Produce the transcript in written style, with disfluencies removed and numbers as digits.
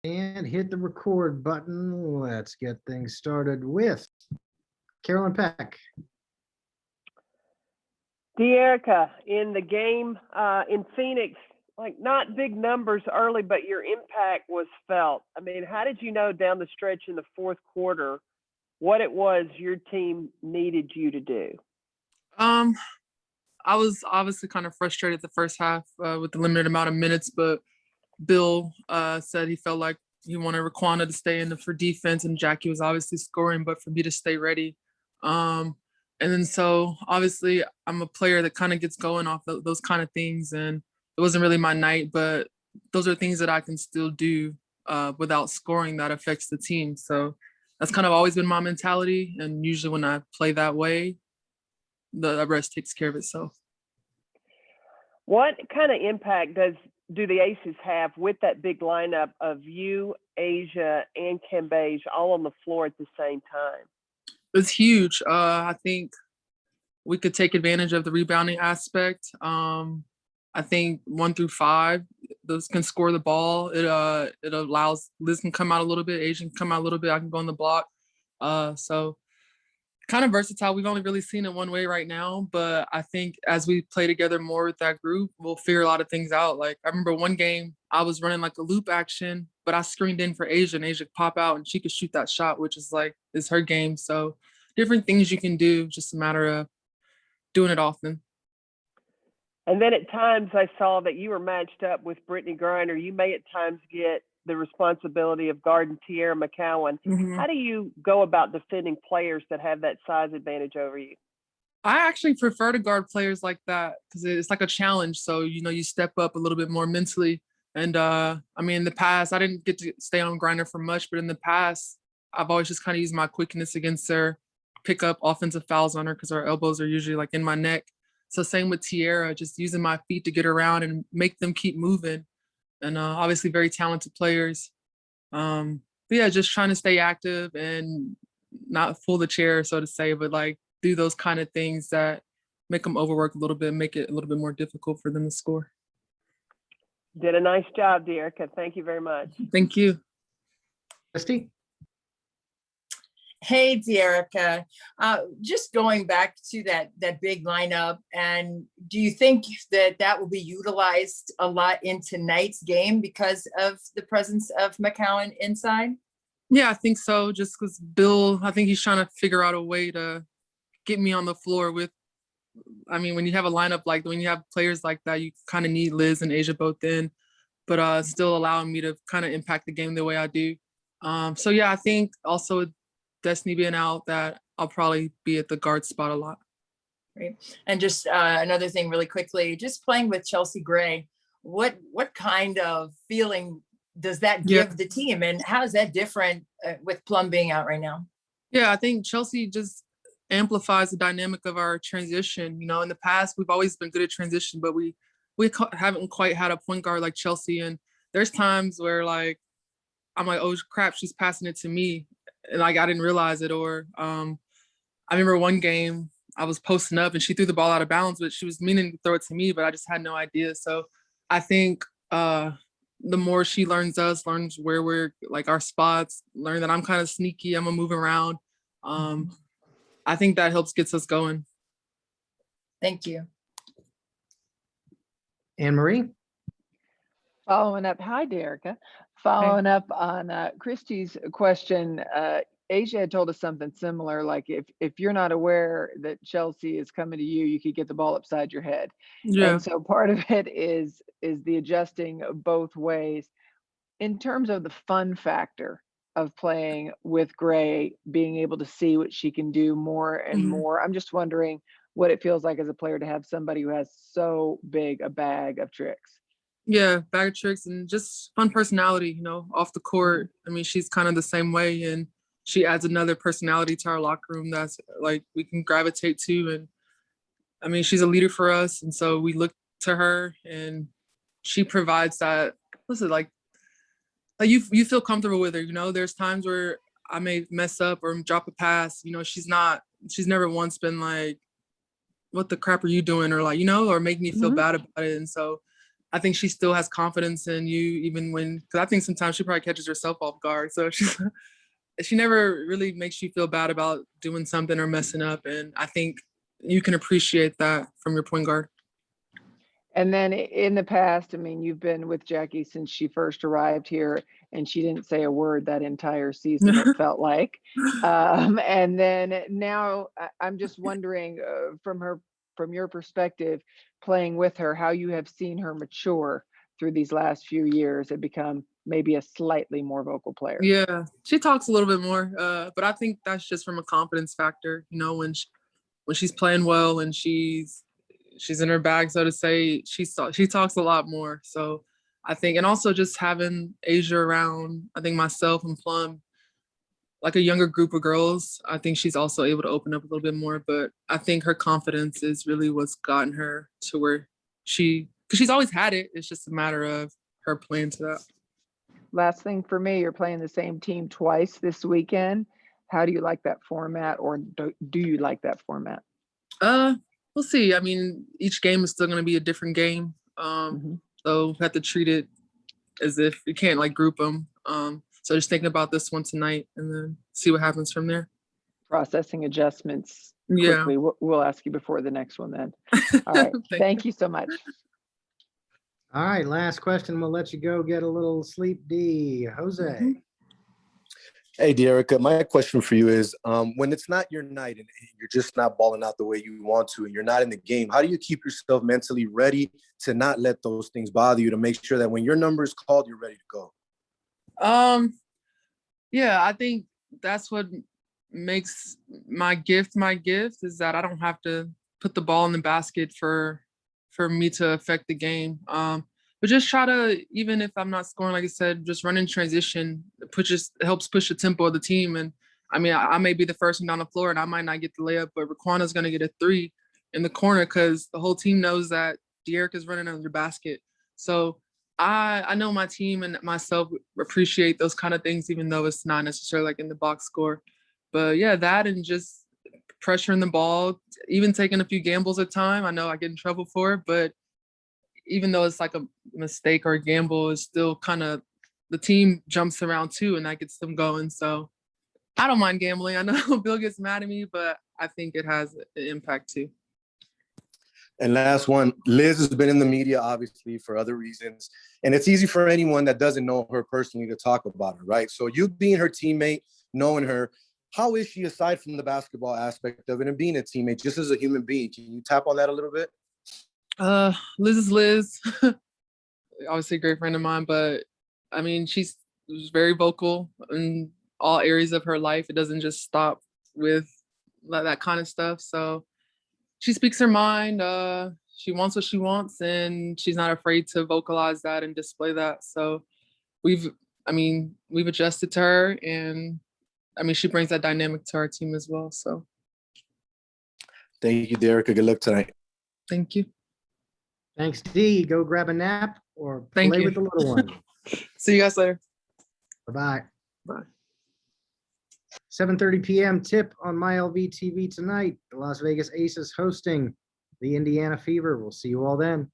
And hit the record button. Let's get things started with Carolyn Peck. Dearica, in the game in Phoenix, like not big numbers early, but your impact was felt. I mean, how did you know down the stretch in the fourth quarter what it was your team needed you to do? I was obviously kind of frustrated the first half with the limited amount of minutes, but Bill said he felt like he wanted Raquana to stay in for defense, and Jackie was obviously scoring, but for me to stay ready. And then so obviously I'm a player that kind of gets going off those kind of things, and it wasn't really my night, but those are things that I can still do without scoring that affects the team. So that's kind of always been my mentality, and usually when I play that way, the rest takes care of itself. What kind of impact do the Aces have with that big lineup of you, Asia, and Cambage all on the floor at the same time? It's huge. I think we could take advantage of the rebounding aspect. I think 1 through 5, those can score the ball. It allows Liz can come out a little bit, Asian can come out a little bit. I can go on the block. So kind of versatile. We've only really seen it one way right now, but I think as we play together more with that group, we'll figure a lot of things out. Like I remember one game I was running like a loop action, but I screened in for Asia, and Asia could pop out and she could shoot that shot, which is her game. So different things you can do, just a matter of doing it often. And then at times I saw that you were matched up with Brittany Griner. You may at times get the responsibility of guarding Tierra McCowan. Mm-hmm. How do you go about defending players that have that size advantage over you? I actually prefer to guard players like that because it's like a challenge. So, you step up a little bit more mentally. And I mean, in the past, I didn't get to stay on Griner for much, but in the past, I've always just kind of used my quickness against her, pick up offensive fouls on her because her elbows are usually like in my neck. So same with Tierra, just using my feet to get around and make them keep moving. And obviously very talented players. But yeah, just trying to stay active and not fool the chair, so to say, but like do those kind of things that make them overwork a little bit, make it a little bit more difficult for them to score. Did a nice job, Dearica. Thank you very much. Thank you. Christy? Hey, Dearica. Just going back to that big lineup, and do you think that will be utilized a lot in tonight's game because of the presence of McCowan inside? Yeah, I think so. Just because Bill, I think he's trying to figure out a way to get me on the floor with. I mean, when you have a lineup like when you have players like that, you kind of need Liz and Asia both in, but still allowing me to kind of impact the game the way I do. So yeah, I think also Destiny being out, that I'll probably be at the guard spot a lot. Great. And just another thing really quickly, just playing with Chelsea Gray, what kind of feeling does that give the team, and how is that different with Plum being out right now? Yeah, I think Chelsea just amplifies the dynamic of our transition. In the past, we've always been good at transition, but we haven't quite had a point guard like Chelsea. And there's times where like, I'm like, oh crap, she's passing it to me. And like, I didn't realize it. Or I remember one game I was posting up and she threw the ball out of bounds, but she was meaning to throw it to me, but I just had no idea. So I think the more she learns us, learns where we're like our spots, learn that I'm kind of sneaky, I'm gonna move around. I think that gets us going. Thank you. Anne-Marie? Following up, hi, Dearica. Following up on Christy's question, Asia had told us something similar, like if you're not aware that Chelsea is coming to you, you could get the ball upside your head. Yeah. And so part of it is the adjusting both ways. In terms of the fun factor of playing with Gray, being able to see what she can do more and more, I'm just wondering what it feels like as a player to have somebody who has so big a bag of tricks. Yeah, bag of tricks and just fun personality, off the court. I mean, she's kind of the same way, and she adds another personality to our locker room that's like we can gravitate to. And I mean, she's a leader for us, and so we look to her, and she provides that. Listen, like you feel comfortable with her. There's times where I may mess up or drop a pass. She's never once been like, "What the crap are you doing?" or like, or make me feel bad about it. And so I think she still has confidence in you, even when, because I think sometimes she probably catches herself off guard. So she never really makes you feel bad about doing something or messing up. And I think you can appreciate that from your point guard. And then in the past, I mean, you've been with Jackie since she first arrived here, and she didn't say a word that entire season, it felt like. And then now I'm just wondering from your perspective, playing with her, how you have seen her mature through these last few years and become maybe a slightly more vocal player. Yeah, she talks a little bit more, but I think that's just from a confidence factor. You know, when she's playing well and she's in her bag, so to say, she talks a lot more. So I think, and also just having Asia around, I think myself and Plum, like a younger group of girls, I think she's also able to open up a little bit more. But I think her confidence is really what's gotten her to where because she's always had it. It's just a matter of her playing to that. Last thing for me, you're playing the same team twice this weekend. How do you like that format, or do you like that format? We'll see. I mean, each game is still going to be a different game. So we have to treat it as if you can't like group them. So just thinking about this one tonight and then see what happens from there. Processing adjustments Yeah. quickly. We'll ask you before the next one then. All right. Thank you so much. All right, last question. We'll let you go get a little sleep, D. Jose. Hey, Dearica, my question for you is, when it's not your night and you're just not balling out the way you want to, and you're not in the game, how do you keep yourself mentally ready to not let those things bother you, to make sure that when your number is called, you're ready to go? Yeah, I think that's what makes my gift is that I don't have to put the ball in the basket for me to affect the game. But just try to, even if I'm not scoring, like I said, just run in transition, helps push the tempo of the team. And I mean, I may be the first one down the floor and I might not get the layup, but Raquana's going to get a 3 in the corner because the whole team knows that Dearica's running under the basket. So I know my team and myself appreciate those kind of things, even though it's not necessarily like in the box score. But yeah, that and just pressuring the ball, even taking a few gambles at time. I know I get in trouble for it, but even though it's like a mistake or a gamble, it's still kind of the team jumps around too, and that gets them going. So I don't mind gambling. I know Bill gets mad at me, but I think it has an impact too. And last one, Liz has been in the media, obviously, for other reasons. And it's easy for anyone that doesn't know her personally to talk about her, right? So you being her teammate, knowing her, how is she aside from the basketball aspect of it and being a teammate, just as a human being? Can you tap on that a little bit? Liz is Liz. Obviously a great friend of mine, but I mean, she's very vocal in all areas of her life. It doesn't just stop with that kind of stuff. So she speaks her mind. She wants what she wants, and she's not afraid to vocalize that and display that. So we've adjusted to her, and I mean, she brings that dynamic to our team as well. So thank you, Dearica. Good luck tonight. Thank you. Thanks, D. Go grab a nap or Thank play you. with the little one. See you guys later. Bye-bye. Bye. 7:30 p.m. tip on MyLV TV tonight. The Las Vegas Aces hosting the Indiana Fever. We'll see you all then.